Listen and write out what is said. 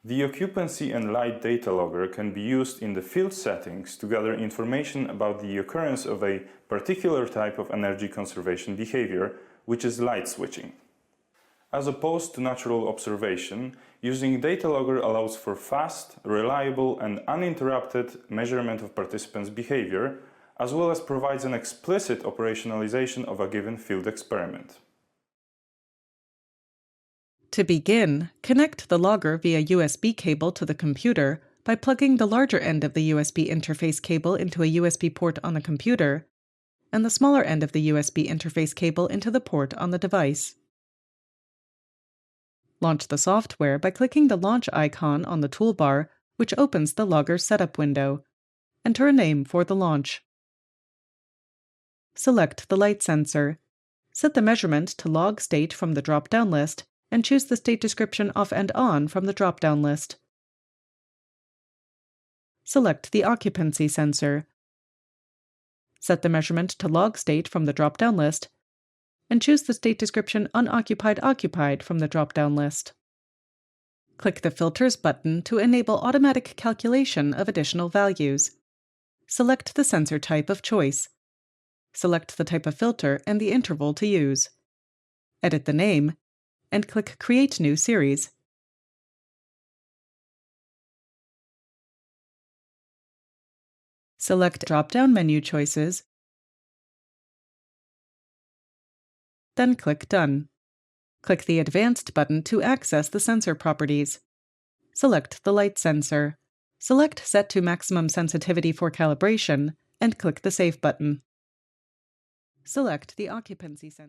The occupancy and light data logger can be used in the field settings to gather information about the occurrence of a particular type of energy conservation behavior, which is light switching. As opposed to natural observation, using data logger allows for fast, reliable, and uninterrupted measurement of participants' behavior, as well as provides an explicit operationalization of a given field experiment. To begin, connect the logger via USB cable to the computer by plugging the larger end of the USB interface cable into a USB port on the computer, and the smaller end of the USB interface cable into the port on the device. Launch the software by clicking the launch icon on the toolbar, which opens the logger's setup window. Enter a name for the launch. Select the light sensor. Set the measurement to log state from the drop-down list, and choose the state description off and on from the drop-down list. Select the occupancy sensor. Set the measurement to log state from the drop-down list, and choose the state description unoccupied-occupied from the drop-down list. Click the Filters button to enable automatic calculation of additional values. Select the sensor type of choice. Select the type of filter and the interval to use. Edit the name, and click Create New Series. Select drop-down menu choices, then click Done. Click the Advanced button to access the sensor properties. Select the light sensor. Select Set to Maximum Sensitivity for Calibration, and click the Save button. Select the occupancy sensor.